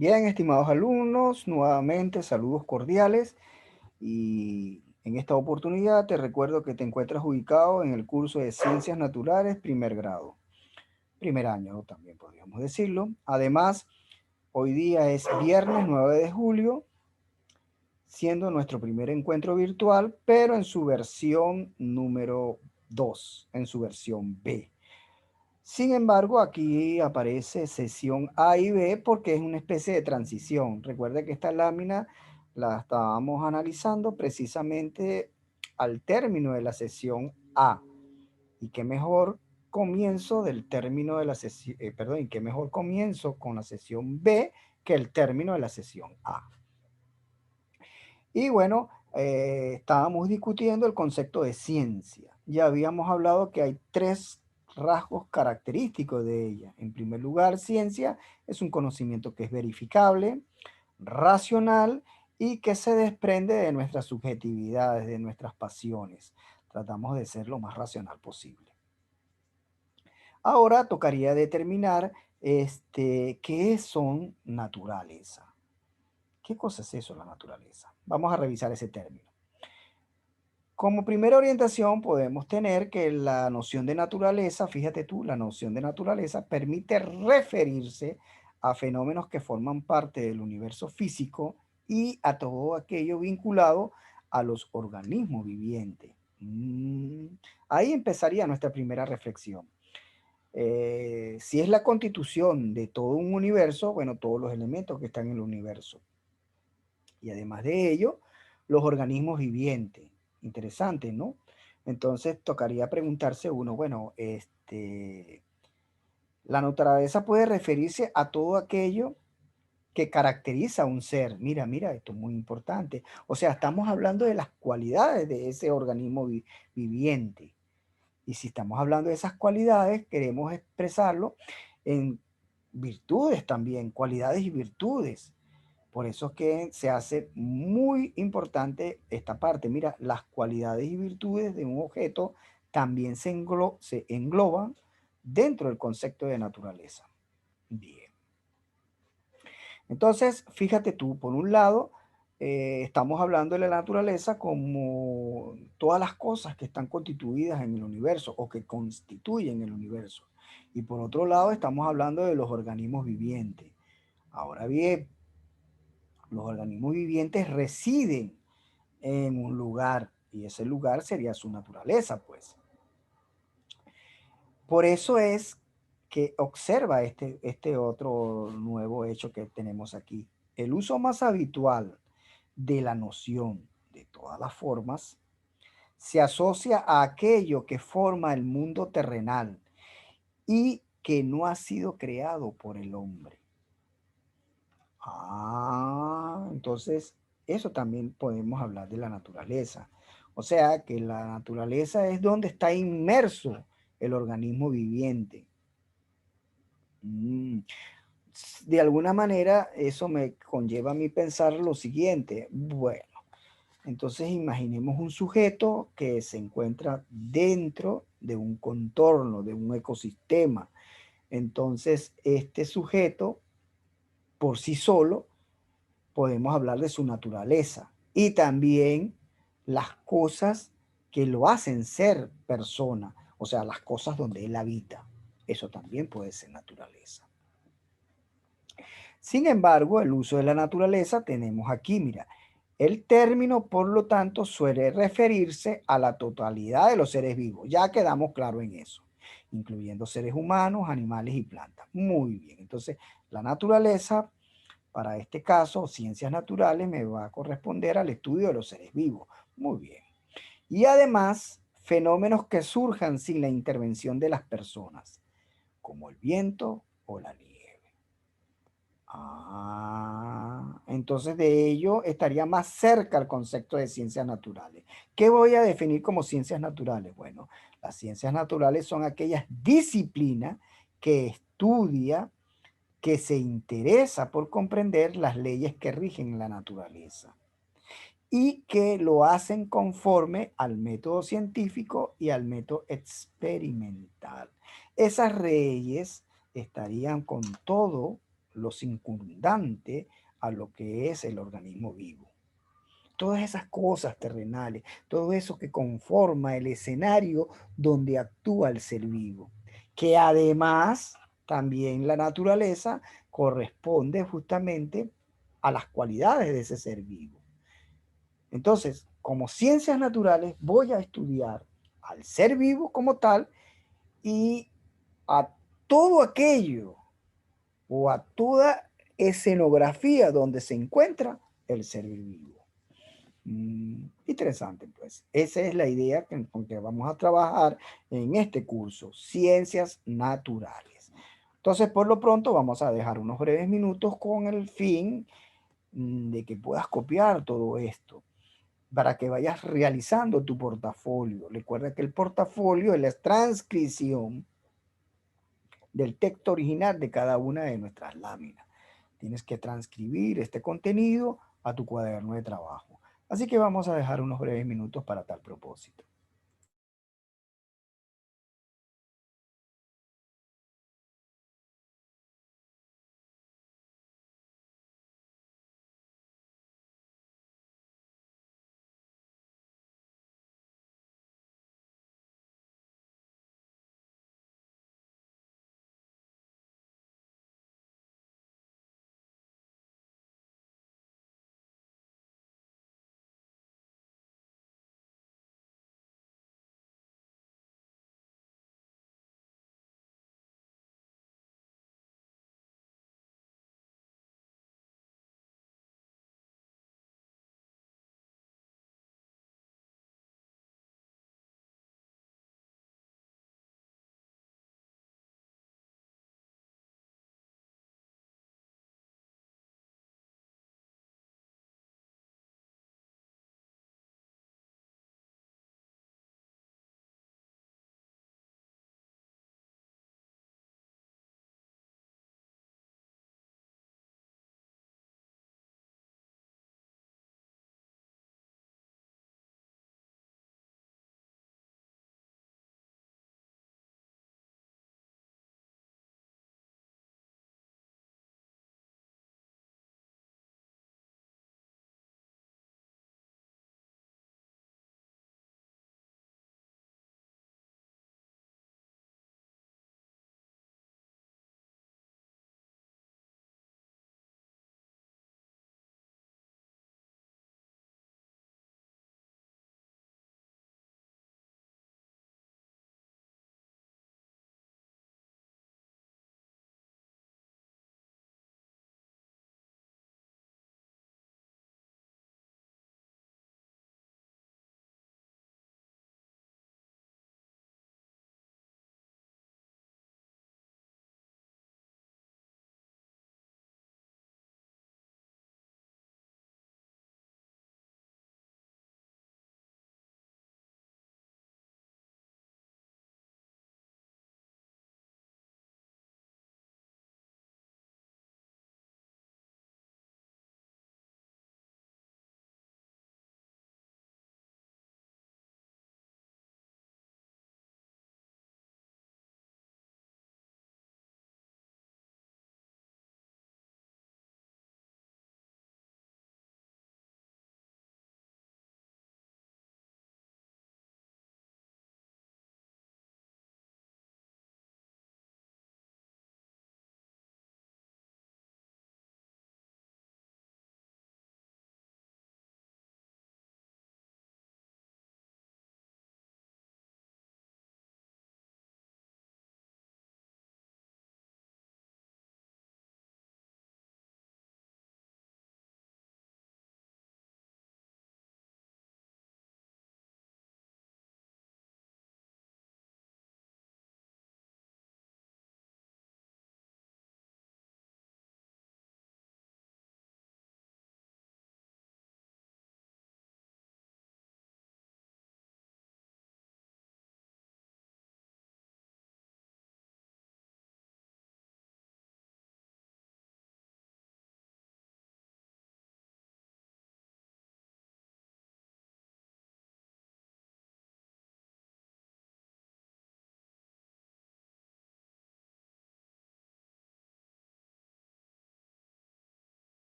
Bien, estimados alumnos, nuevamente saludos cordiales y en esta oportunidad te recuerdo que te encuentras ubicado en el curso de Ciencias Naturales primer grado, primer año también podríamos decirlo. Además, hoy día es viernes 9 de julio, siendo nuestro primer encuentro virtual, pero en su versión número 2, en su versión B. Sin embargo, aquí aparece sesión A y B porque es una especie de transición. Recuerde que esta lámina la estábamos analizando precisamente al término de la sesión A. Y qué mejor comienzo del término de la sesión, perdón, y qué mejor comienzo con la sesión B que el término de la sesión A. Y bueno, estábamos discutiendo el concepto de ciencia. Ya habíamos hablado que hay tres rasgos característicos de ella. En primer lugar, ciencia es un conocimiento que es verificable, racional y que se desprende de nuestras subjetividades, de nuestras pasiones. Tratamos de ser lo más racional posible. Ahora tocaría determinar qué son naturaleza. ¿Qué cosa es eso, la naturaleza? Vamos a revisar ese término. Como primera orientación podemos tener que la noción de naturaleza, fíjate tú, la noción de naturaleza permite referirse a fenómenos que forman parte del universo físico y a todo aquello vinculado a los organismos vivientes. Ahí empezaría nuestra primera reflexión. Si es la constitución de todo un universo, bueno, todos los elementos que están en el universo. Y además de ello, los organismos vivientes. Interesante, ¿no? Entonces tocaría preguntarse uno, bueno, la naturaleza puede referirse a todo aquello que caracteriza a un ser. Mira, mira, esto es muy importante. O sea, estamos hablando de las cualidades de ese organismo viviente. Y si estamos hablando de esas cualidades, queremos expresarlo en virtudes también, cualidades y virtudes. Por eso es que se hace muy importante esta parte. Mira, las cualidades y virtudes de un objeto también se engloban dentro del concepto de naturaleza. Bien. Entonces, fíjate tú, por un lado, estamos hablando de la naturaleza como todas las cosas que están constituidas en el universo o que constituyen el universo. Y por otro lado, estamos hablando de los organismos vivientes. Ahora bien, los organismos vivientes residen en un lugar y ese lugar sería su naturaleza, pues. Por eso es que observa este otro nuevo hecho que tenemos aquí. El uso más habitual de la noción de todas las formas se asocia a aquello que forma el mundo terrenal y que no ha sido creado por el hombre. Entonces eso también podemos hablar de la naturaleza. O sea que la naturaleza es donde está inmerso el organismo viviente. Mm, De alguna manera eso me conlleva a mí pensar lo siguiente. Bueno, entonces imaginemos un sujeto que se encuentra dentro de un contorno, de un ecosistema. Entonces este sujeto por sí solo podemos hablar de su naturaleza y también las cosas que lo hacen ser persona, o sea, las cosas donde él habita. Eso también puede ser naturaleza. Sin embargo, el uso de la naturaleza tenemos aquí, mira, el término, por lo tanto, suele referirse a la totalidad de los seres vivos. Ya quedamos claros en eso, incluyendo seres humanos, animales y plantas. Muy bien, entonces la naturaleza para este caso, ciencias naturales me va a corresponder al estudio de los seres vivos. Muy bien. Y además, fenómenos que surjan sin la intervención de las personas, como el viento o la nieve. Entonces de ello estaría más cerca el concepto de ciencias naturales. ¿Qué voy a definir como ciencias naturales? Bueno, las ciencias naturales son aquellas disciplinas que estudia que se interesa por comprender las leyes que rigen la naturaleza y que lo hacen conforme al método científico y al método experimental. Esas leyes estarían con todo lo circundante a lo que es el organismo vivo. Todas esas cosas terrenales, todo eso que conforma el escenario donde actúa el ser vivo, que además también la naturaleza corresponde justamente a las cualidades de ese ser vivo. Entonces, como ciencias naturales, voy a estudiar al ser vivo como tal y a todo aquello o a toda escenografía donde se encuentra el ser vivo. Interesante, pues. Esa es la idea con que vamos a trabajar en este curso, Ciencias Naturales. Entonces, por lo pronto, vamos a dejar unos breves minutos con el fin de que puedas copiar todo esto para que vayas realizando tu portafolio. Recuerda que el portafolio es la transcripción del texto original de cada una de nuestras láminas. Tienes que transcribir este contenido a tu cuaderno de trabajo. Así que vamos a dejar unos breves minutos para tal propósito.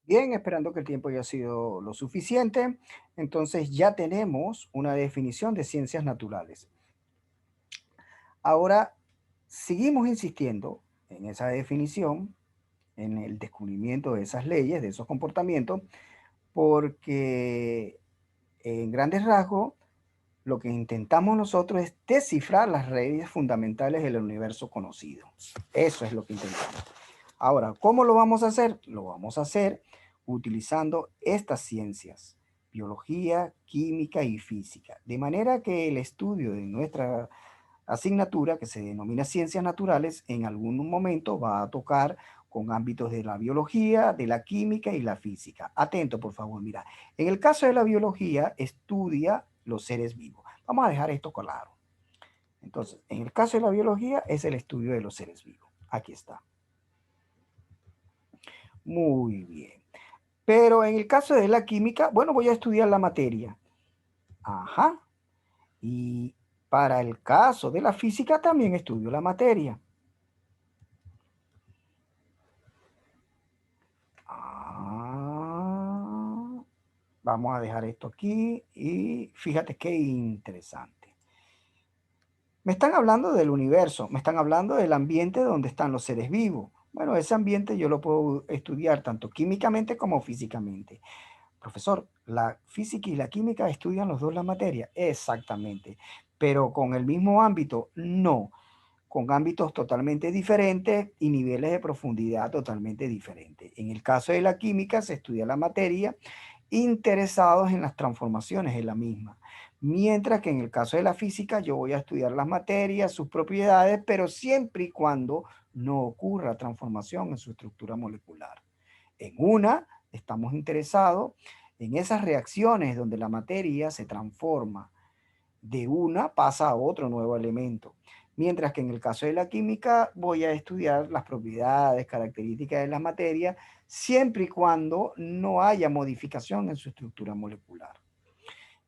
Bien, esperando que el tiempo haya sido lo suficiente, entonces ya tenemos una definición de ciencias naturales. Ahora, seguimos insistiendo en esa definición, en el descubrimiento de esas leyes, de esos comportamientos, porque en grandes rasgos lo que intentamos nosotros es descifrar las leyes fundamentales del universo conocido. Eso es lo que intentamos. Ahora, ¿cómo lo vamos a hacer? Lo vamos a hacer utilizando estas ciencias, biología, química y física. De manera que el estudio de nuestra asignatura, que se denomina ciencias naturales, en algún momento va a tocar con ámbitos de la biología, de la química y la física. Atento, por favor, mira. En el caso de la biología, estudia los seres vivos. Vamos a dejar esto claro. Entonces, en el caso de la biología, es el estudio de los seres vivos. Aquí está. Muy bien. Pero en el caso de la química, bueno, voy a estudiar la materia. Ajá. Y para el caso de la física también estudio la materia. Ah, vamos a dejar esto aquí y fíjate qué interesante. Me están hablando del universo, me están hablando del ambiente donde están los seres vivos. Bueno, ese ambiente yo lo puedo estudiar tanto químicamente como físicamente. Profesor, ¿la física y la química estudian los dos la materia? Exactamente. Pero con el mismo ámbito, no. Con ámbitos totalmente diferentes y niveles de profundidad totalmente diferentes. En el caso de la química se estudia la materia interesados en las transformaciones de la misma. Mientras que en el caso de la física yo voy a estudiar las materias, sus propiedades, pero siempre y cuando no ocurra transformación en su estructura molecular. En una estamos interesados en esas reacciones donde la materia se transforma de una pasa a otro nuevo elemento. Mientras que en el caso de la química voy a estudiar las propiedades, características de las materias, siempre y cuando no haya modificación en su estructura molecular.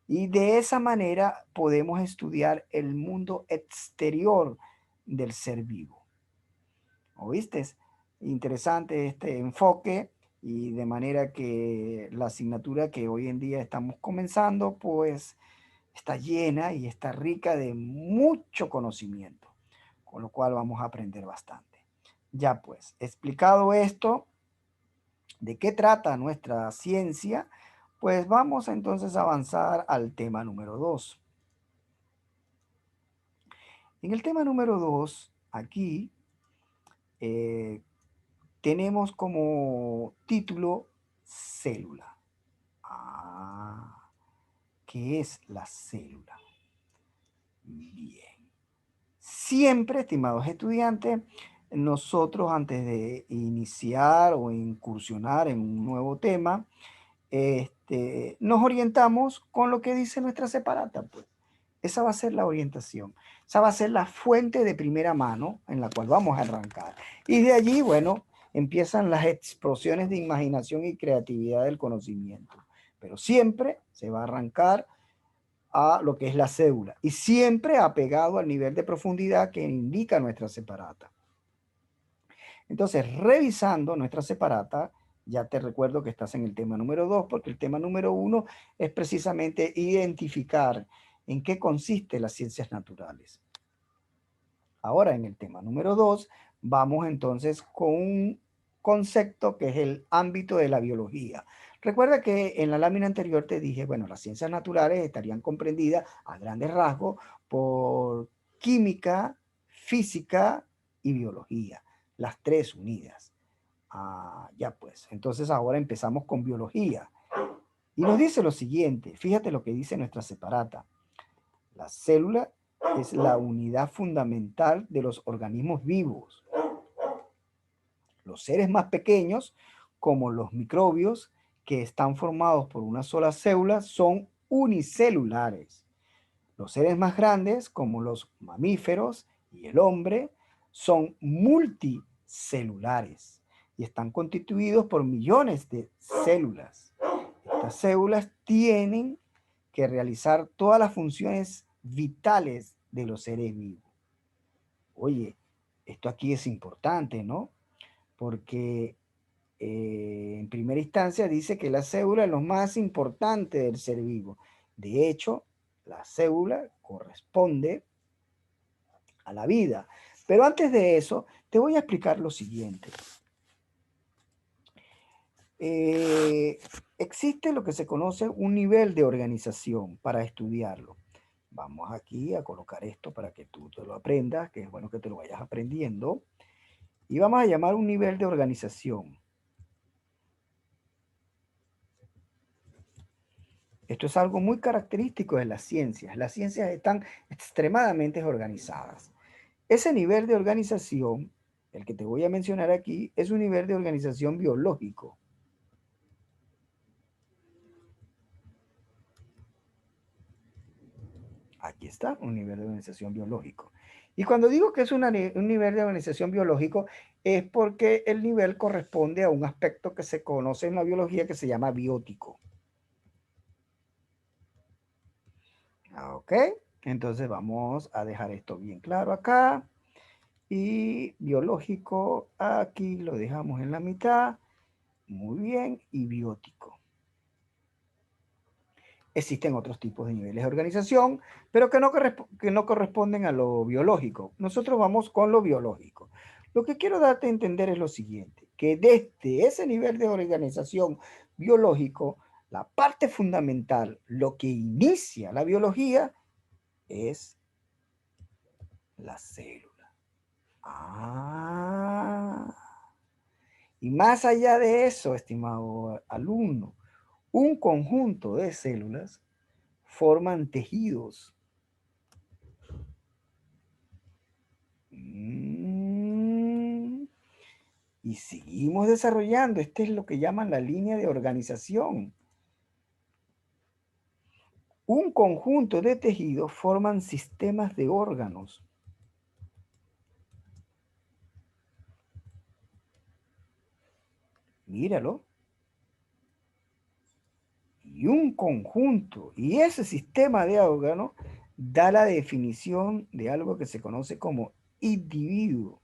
Y de esa manera podemos estudiar el mundo exterior del ser vivo. ¿Oíste? Interesante este enfoque y de manera que la asignatura que hoy en día estamos comenzando, pues está llena y está rica de mucho conocimiento, con lo cual vamos a aprender bastante. Ya pues, explicado esto, de qué trata nuestra ciencia, pues vamos entonces a avanzar al tema número 2. En el tema número 2, aquí eh, tenemos como título célula. Ah, ¿qué es la célula? Bien. Siempre, estimados estudiantes, nosotros antes de iniciar o incursionar en un nuevo tema, nos orientamos con lo que dice nuestra separata, pues. Esa va a ser la orientación. Esa va a ser la fuente de primera mano en la cual vamos a arrancar. Y de allí, bueno, empiezan las explosiones de imaginación y creatividad del conocimiento. Pero siempre se va a arrancar a lo que es la cédula y siempre apegado al nivel de profundidad que indica nuestra separata. Entonces, revisando nuestra separata, ya te recuerdo que estás en el tema número 2, porque el tema número 1 es precisamente identificar en qué consiste las ciencias naturales. Ahora, en el tema número 2, vamos entonces con un concepto que es el ámbito de la biología. Recuerda que en la lámina anterior te dije, bueno, las ciencias naturales estarían comprendidas a grandes rasgos por química, física y biología, las tres unidas. Ya pues, entonces ahora empezamos con biología. Y nos dice lo siguiente, fíjate lo que dice nuestra separata. La célula es la unidad fundamental de los organismos vivos. Los seres más pequeños, como los microbios, que están formados por una sola célula, son unicelulares. Los seres más grandes, como los mamíferos y el hombre, son multicelulares y están constituidos por millones de células. Estas células tienen que realizar todas las funciones vitales de los seres vivos. Oye, esto aquí es importante, ¿no? Porque en primera instancia dice que la célula es lo más importante del ser vivo. De hecho, la célula corresponde a la vida. Pero antes de eso, te voy a explicar lo siguiente. Eh, Existe lo que se conoce un nivel de organización para estudiarlo. Vamos aquí a colocar esto para que tú te lo aprendas, que es bueno que te lo vayas aprendiendo. Y vamos a llamar un nivel de organización. Esto es algo muy característico de las ciencias. Las ciencias están extremadamente organizadas. Ese nivel de organización, el que te voy a mencionar aquí, es un nivel de organización biológico. Aquí está, un nivel de organización biológico. Y cuando digo que es un nivel de organización biológico, es porque el nivel corresponde a un aspecto que se conoce en la biología que se llama biótico. Ok, entonces vamos a dejar esto bien claro acá. Y biológico, aquí lo dejamos en la mitad. Muy bien, y biótico. Existen otros tipos de niveles de organización, pero que no corresponden a lo biológico. Nosotros vamos con lo biológico. Lo que quiero darte a entender es lo siguiente, que desde ese nivel de organización biológico, la parte fundamental, lo que inicia la biología, es la célula. Ah. Y más allá de eso, estimado alumno, un conjunto de células forman tejidos. Y seguimos desarrollando. Este es lo que llaman la línea de organización. Un conjunto de tejidos forman sistemas de órganos. Míralo. Y un conjunto, y ese sistema de órganos da la definición de algo que se conoce como individuo.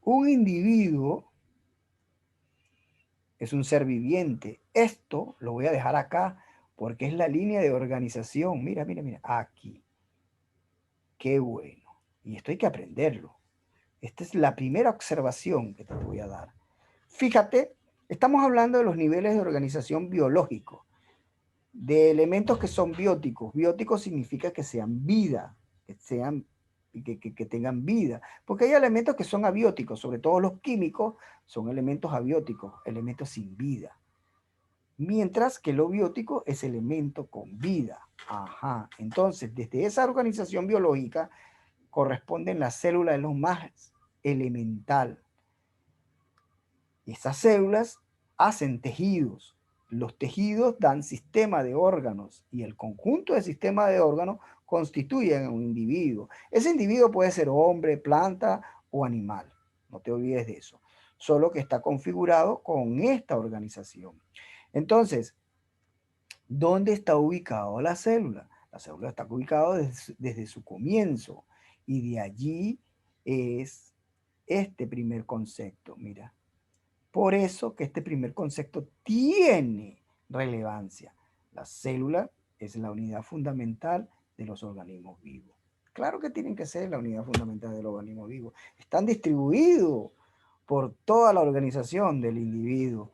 Un individuo es un ser viviente. Esto lo voy a dejar acá porque es la línea de organización. Mira, mira, mira, aquí. Qué bueno. Y esto hay que aprenderlo. Esta es la primera observación que te voy a dar. Fíjate, estamos hablando de los niveles de organización biológico, de elementos que son bióticos. Bióticos significa que sean vida, que tengan vida. Porque hay elementos que son abióticos, sobre todo los químicos son elementos abióticos, elementos sin vida. Mientras que lo biótico es elemento con vida. Ajá. Entonces, desde esa organización biológica corresponden las células de lo más elemental. Y esas células hacen tejidos. Los tejidos dan sistema de órganos y el conjunto de sistema de órganos constituyen un individuo. Ese individuo puede ser hombre, planta o animal. No te olvides de eso. Solo que está configurado con esta organización. Entonces, ¿dónde está ubicado la célula? La célula está ubicada desde su comienzo y de allí es este primer concepto. Mira, por eso que este primer concepto tiene relevancia. La célula es la unidad fundamental de los organismos vivos. Claro que tienen que ser la unidad fundamental de los organismos vivos. Están distribuidos por toda la organización del individuo.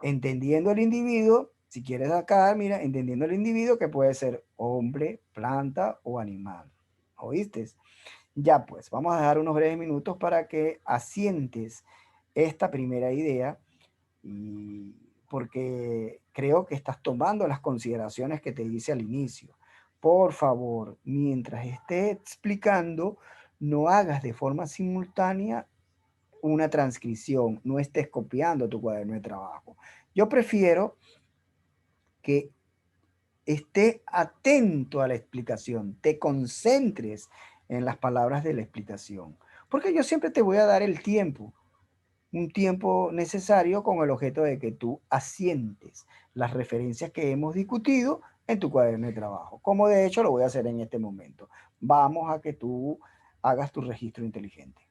Entendiendo el individuo, si quieres acá, mira, entendiendo el individuo que puede ser hombre, planta o animal. ¿Oíste? Ya pues, vamos a dejar unos breves minutos para que asientes esta primera idea y porque creo que estás tomando las consideraciones que te hice al inicio. Por favor, mientras esté explicando, no hagas de forma simultánea una transcripción, no estés copiando tu cuaderno de trabajo. Yo prefiero que esté atento a la explicación, te concentres en las palabras de la explicación, porque yo siempre te voy a dar el tiempo, un tiempo necesario con el objeto de que tú asientes las referencias que hemos discutido en tu cuaderno de trabajo, como de hecho lo voy a hacer en este momento. Vamos a que tú hagas tu registro inteligente.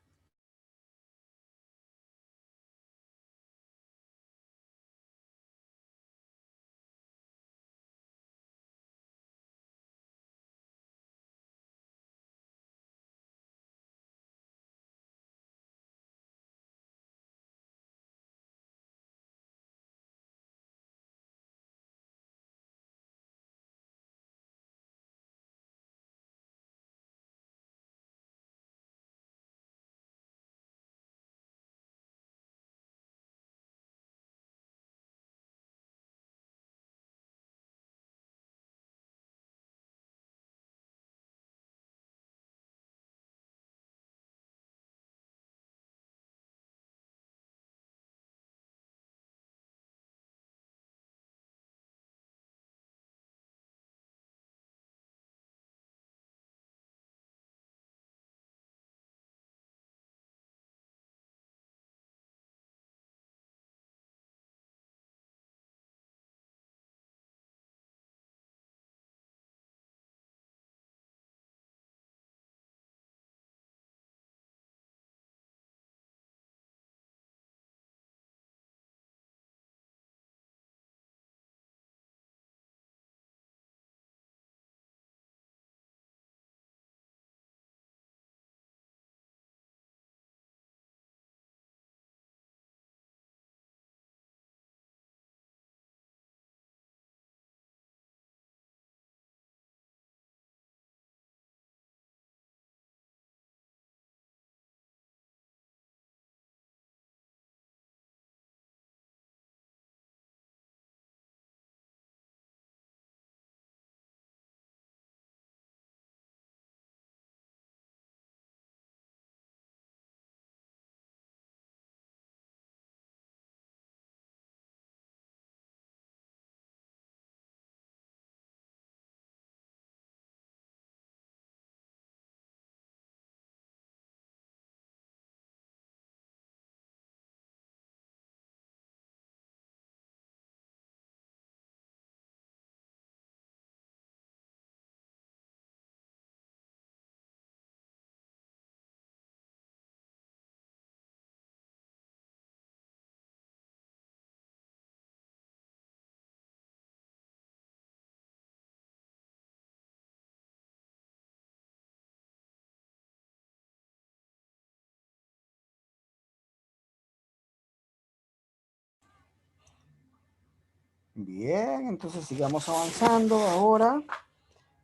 Bien, entonces sigamos avanzando ahora.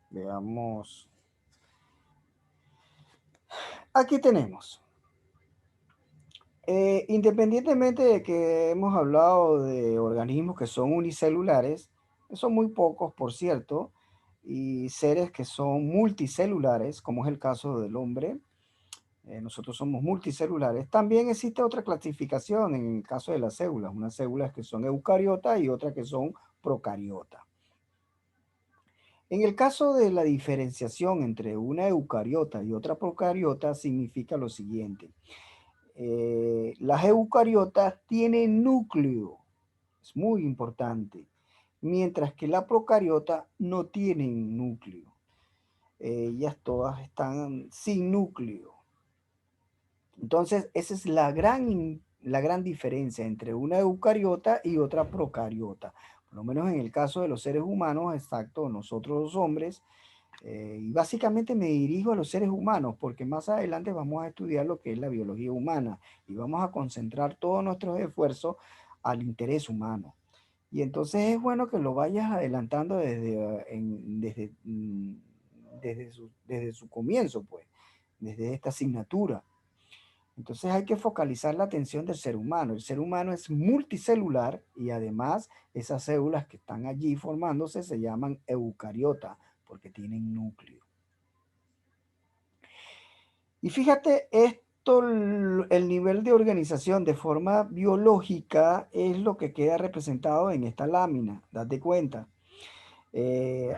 Veamos. Aquí tenemos. Independientemente de que hemos hablado de organismos que son unicelulares, son muy pocos, por cierto, y seres que son multicelulares, como es el caso del hombre, nosotros somos multicelulares. También existe otra clasificación en el caso de las células, unas células que son eucariotas y otras que son procariotas. En el caso de la diferenciación entre una eucariota y otra procariota, significa lo siguiente. Las eucariotas tienen núcleo, es muy importante, mientras que la procariota no tienen núcleo. Ellas todas están sin núcleo. Entonces, esa es la gran diferencia entre una eucariota y otra procariota. Por lo menos en el caso de los seres humanos, exacto, nosotros los hombres, y básicamente me dirijo a los seres humanos porque más adelante vamos a estudiar lo que es la biología humana y vamos a concentrar todos nuestros esfuerzos al interés humano. Y entonces es bueno que lo vayas adelantando desde su comienzo, pues, desde esta asignatura. Entonces hay que focalizar la atención del ser humano. El ser humano es multicelular y además esas células que están allí formándose se llaman eucariotas porque tienen núcleo. Y fíjate, el nivel de organización de forma biológica es lo que queda representado en esta lámina. Date cuenta.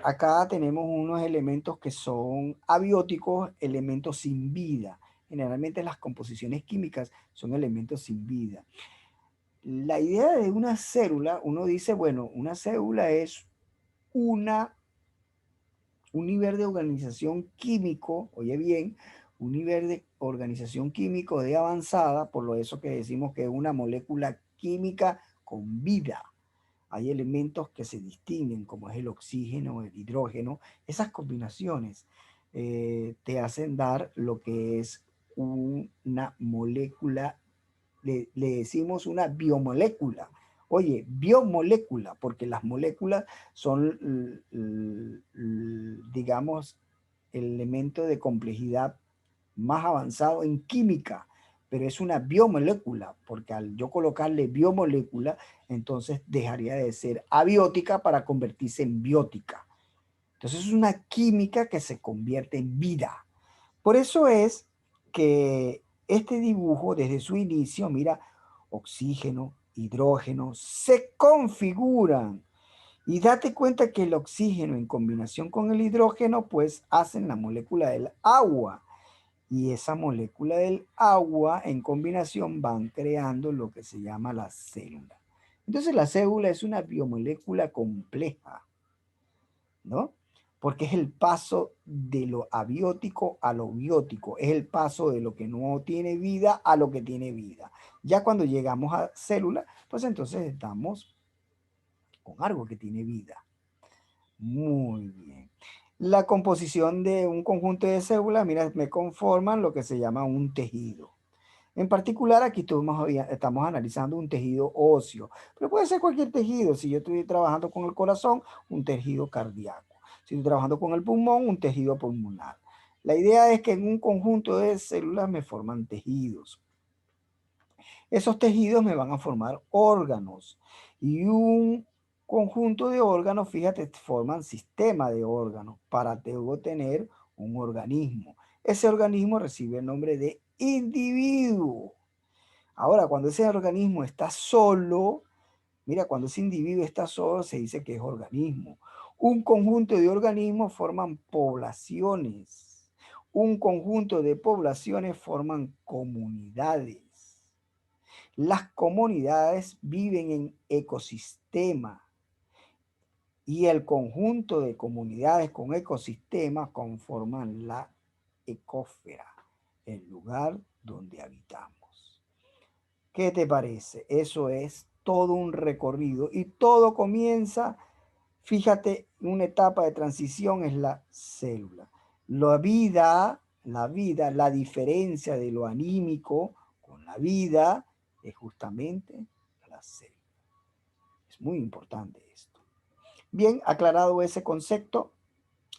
Acá tenemos unos elementos que son abióticos, elementos sin vida. Generalmente las composiciones químicas son elementos sin vida. La idea de una célula, uno dice, bueno, una célula es una un nivel de organización químico, oye bien, un nivel de organización químico de avanzada, por lo eso que decimos que es una molécula química con vida. Hay elementos que se distinguen, como es el oxígeno, el hidrógeno. Esas combinaciones te hacen dar lo que es una molécula, le decimos una biomolécula. Oye, biomolécula, porque las moléculas son, digamos, el elemento de complejidad más avanzado en química, pero es una biomolécula, porque al yo colocarle biomolécula, entonces dejaría de ser abiótica para convertirse en biótica. Entonces es una química que se convierte en vida. Por eso es que este dibujo, desde su inicio, mira, oxígeno, hidrógeno, se configuran. Y date cuenta que el oxígeno en combinación con el hidrógeno, pues hacen la molécula del agua. Y esa molécula del agua en combinación van creando lo que se llama la célula. Entonces la célula es una biomolécula compleja, ¿no? Porque es el paso de lo abiótico a lo biótico, es el paso de lo que no tiene vida a lo que tiene vida. Ya cuando llegamos a célula, pues entonces estamos con algo que tiene vida. Muy bien. La composición de un conjunto de células, mira, me conforman lo que se llama un tejido. En particular, aquí estamos analizando un tejido óseo, pero puede ser cualquier tejido. Si yo estoy trabajando con el corazón, un tejido cardíaco. Si estoy trabajando con el pulmón, un tejido pulmonar. La idea es que en un conjunto de células me forman tejidos. Esos tejidos me van a formar órganos. Y un conjunto de órganos, fíjate, forman sistema de órganos para luego tener un organismo. Ese organismo recibe el nombre de individuo. Ahora, cuando ese organismo está solo, mira, cuando ese individuo está solo, se dice que es organismo. Un conjunto de organismos forman poblaciones. Un conjunto de poblaciones forman comunidades. Las comunidades viven en ecosistemas y el conjunto de comunidades con ecosistemas conforman la ecósfera, el lugar donde habitamos. ¿Qué te parece? Eso es todo un recorrido y todo comienza, fíjate, una etapa de transición es la célula. La diferencia de lo anímico con la vida es justamente la célula. Es muy importante esto. Bien, aclarado ese concepto,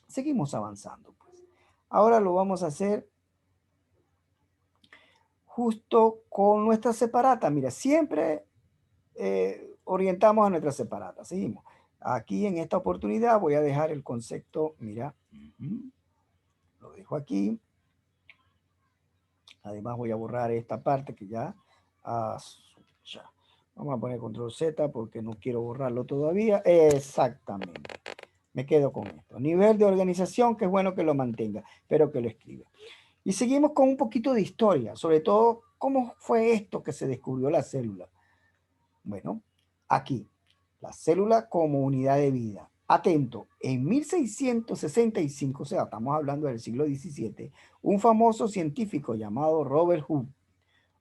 seguimos avanzando, pues. Ahora lo vamos a hacer justo con nuestra separata. Mira, siempre orientamos a nuestra separata. Seguimos. Aquí en esta oportunidad voy a dejar el concepto, mira, lo dejo aquí. Además voy a borrar esta parte que ya, ya. Vamos a poner control Z porque no quiero borrarlo todavía. Exactamente. Me quedo con esto. Nivel de organización, que es bueno que lo mantenga, pero que lo escriba. Y seguimos con un poquito de historia, sobre todo cómo fue esto que se descubrió la célula. Bueno, aquí, la célula como unidad de vida. Atento, en 1665, o sea, estamos hablando del siglo XVII, un famoso científico llamado Robert Hooke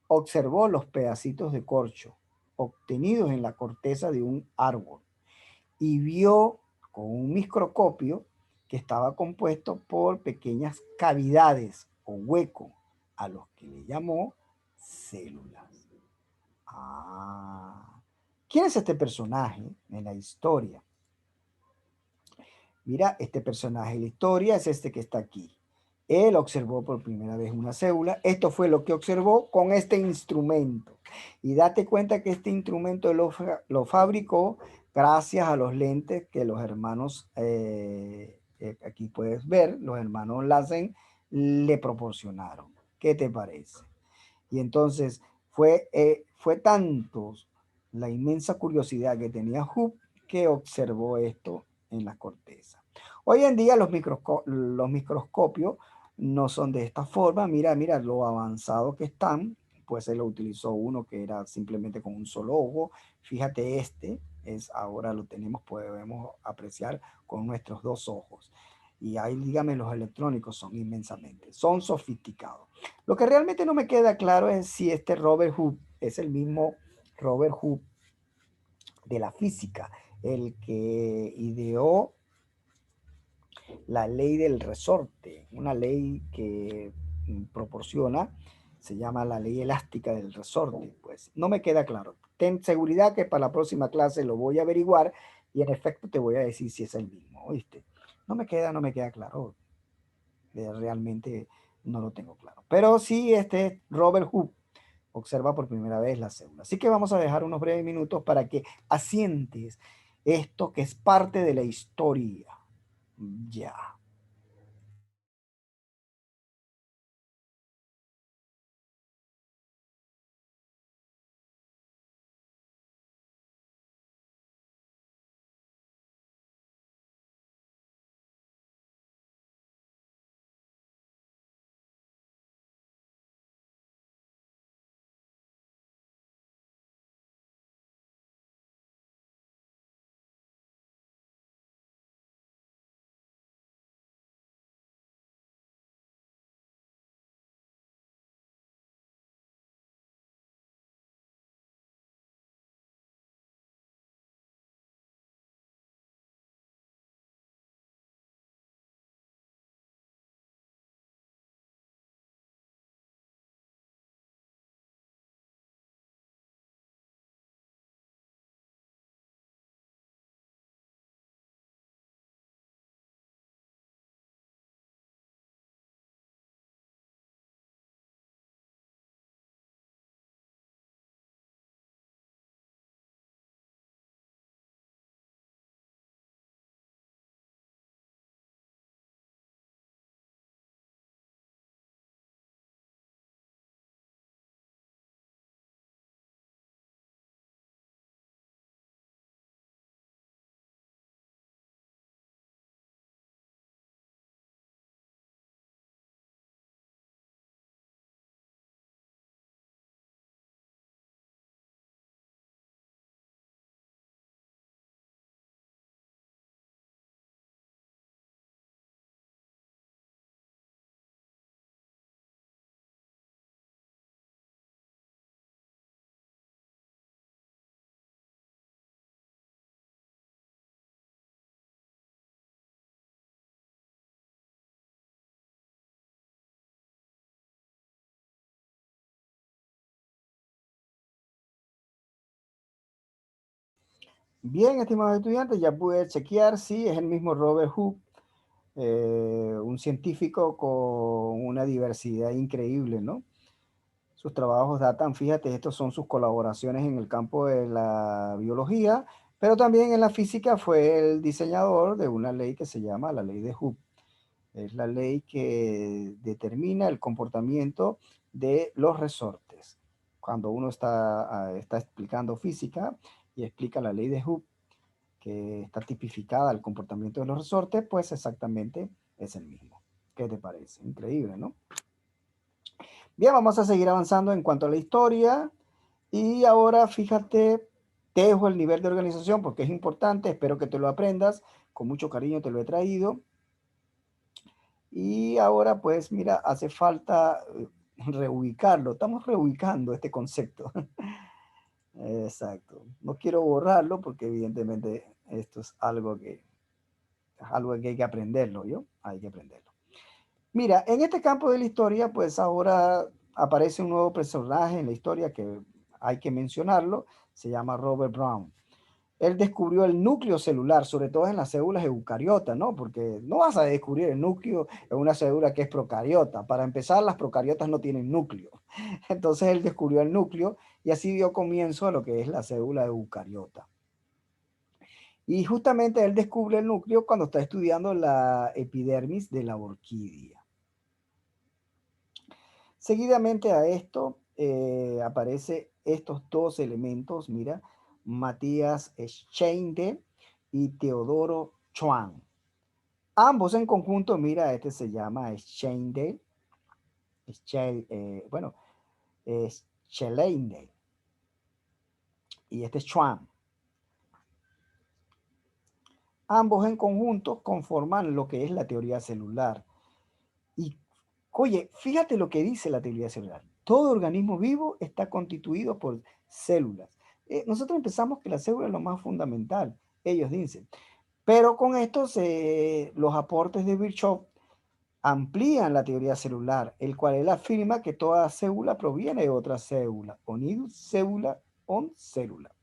observó los pedacitos de corcho obtenidos en la corteza de un árbol y vio con un microscopio que estaba compuesto por pequeñas cavidades o huecos a los que le llamó células. Ah, ¿quién es este personaje en la historia? Mira, este personaje en la historia es este que está aquí. Él observó por primera vez una célula. Esto fue lo que observó con este instrumento. Y date cuenta que este instrumento lo fabricó gracias a los lentes que los hermanos, aquí puedes ver, los hermanos Lassen le proporcionaron. ¿Qué te parece? Y entonces fue tanto la inmensa curiosidad que tenía Hooke que observó esto en la corteza. Hoy en día los microscopios no son de esta forma. Mira, mira lo avanzado que están. Pues él lo utilizó uno que era simplemente con un solo ojo. Fíjate, ahora lo tenemos, podemos apreciar con nuestros dos ojos. Y ahí, dígame, los electrónicos son inmensamente, son sofisticados. Lo que realmente no me queda claro es si este Robert Hooke es el mismo Robert Hooke de la física, el que ideó la ley del resorte, una ley que proporciona, se llama la ley elástica del resorte. Pues no me queda claro. Ten seguridad que para la próxima clase lo voy a averiguar y en efecto te voy a decir si es el mismo, ¿oíste? No me queda claro. Realmente no lo tengo claro. Pero sí, este Robert Hooke observa por primera vez la célula. Así que vamos a dejar unos breves minutos para que asientes esto que es parte de la historia. Ya. Bien, estimados estudiantes, ya pude chequear, sí, es el mismo Robert Hooke, un científico con una diversidad increíble, ¿no? Sus trabajos datan, fíjate, estos son sus colaboraciones en el campo de la biología, pero también en la física fue el diseñador de una ley que se llama la ley de Hooke. Es la ley que determina el comportamiento de los resortes. Cuando uno está explicando física y explica la ley de Hooke, que está tipificada el comportamiento de los resortes, pues exactamente es el mismo. ¿Qué te parece? Increíble, ¿no? Bien, vamos a seguir avanzando en cuanto a la historia. Y ahora, fíjate, te dejo el nivel de organización porque es importante. Espero que te lo aprendas. Con mucho cariño te lo he traído. Y ahora, pues, mira, hace falta reubicarlo. Estamos reubicando este concepto. Exacto. No quiero borrarlo porque evidentemente esto es algo que hay que aprenderlo, ¿yo? Hay que aprenderlo. Mira, en este campo de la historia, pues ahora aparece un nuevo personaje en la historia que hay que mencionarlo, se llama Robert Brown. Él descubrió el núcleo celular, sobre todo en las células eucariotas, ¿no? Porque no vas a descubrir el núcleo en una célula que es procariota. Para empezar, las procariotas no tienen núcleo. Entonces él descubrió el núcleo y así dio comienzo a lo que es la célula eucariota. Y justamente él descubre el núcleo cuando está estudiando la epidermis de la orquídea. Seguidamente a esto aparece estos dos elementos, mira, Matías Scheinde y Teodoro Schwann. Ambos en conjunto, mira, este se llama Scheinde, bueno, Schleinde y este es Schwann. Ambos en conjunto conforman lo que es la teoría celular. Y, oye, fíjate lo que dice la teoría celular. Todo organismo vivo está constituido por células. Nosotros empezamos que la célula es lo más fundamental, ellos dicen. Pero con esto los aportes de Virchow amplían la teoría celular, el cual él afirma que toda célula proviene de otra célula, unidad célula on célula.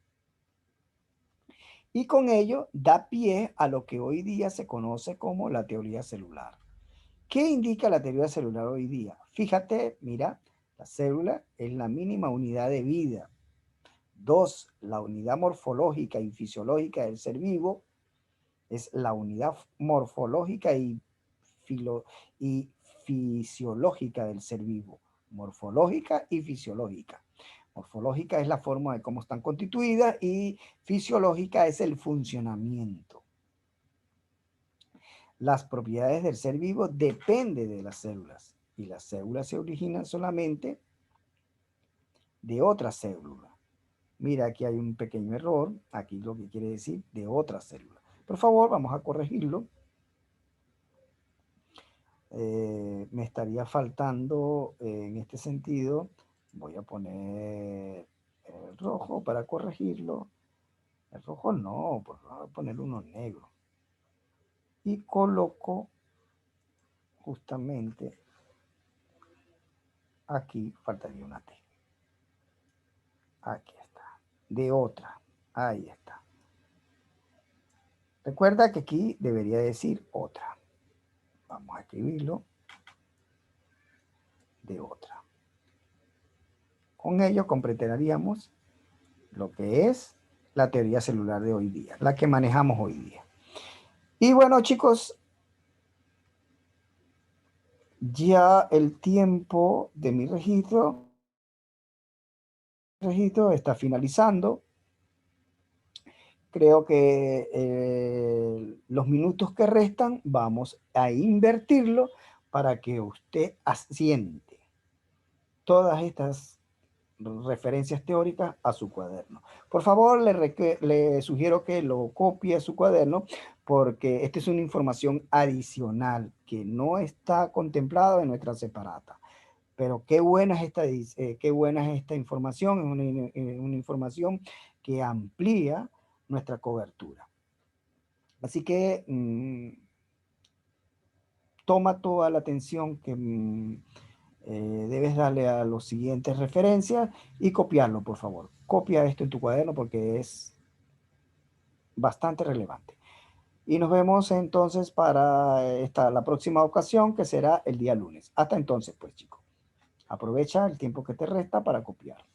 Y con ello da pie a lo que hoy día se conoce como la teoría celular. ¿Qué indica la teoría celular hoy día? Fíjate, mira, la célula es la mínima unidad de vida. Dos, la unidad morfológica y fisiológica del ser vivo es la unidad morfológica y fisiológica del ser vivo. Morfológica y fisiológica. Morfológica es la forma de cómo están constituidas y fisiológica es el funcionamiento. Las propiedades del ser vivo dependen de las células y las células se originan solamente de otra célula. Mira, aquí hay un pequeño error, aquí lo que quiere decir de otra célula. Por favor, vamos a corregirlo. Me estaría faltando en este sentido, voy a poner el rojo para corregirlo. El rojo no, pues voy a poner uno negro. Y coloco justamente aquí, faltaría una T. Aquí está. De otra. Ahí está. Recuerda que aquí debería decir otra. Vamos a escribirlo. De otra. Con ello comprenderíamos lo que es la teoría celular de hoy día, la que manejamos hoy día. Y bueno, chicos, ya el tiempo de mi registro está finalizando. Creo que los minutos que restan vamos a invertirlo para que usted asiente todas estas referencias teóricas a su cuaderno. Por favor, le sugiero que lo copie a su cuaderno porque esta es una información adicional que no está contemplada en nuestra separata. Pero qué buena es esta información, es una información que amplía nuestra cobertura. Así que toma toda la atención que debes darle a las siguientes referencias y copiarlo, por favor. Copia esto en tu cuaderno porque es bastante relevante. Y nos vemos entonces para la próxima ocasión, que será el día lunes. Hasta entonces, pues, chicos. Aprovecha el tiempo que te resta para copiar.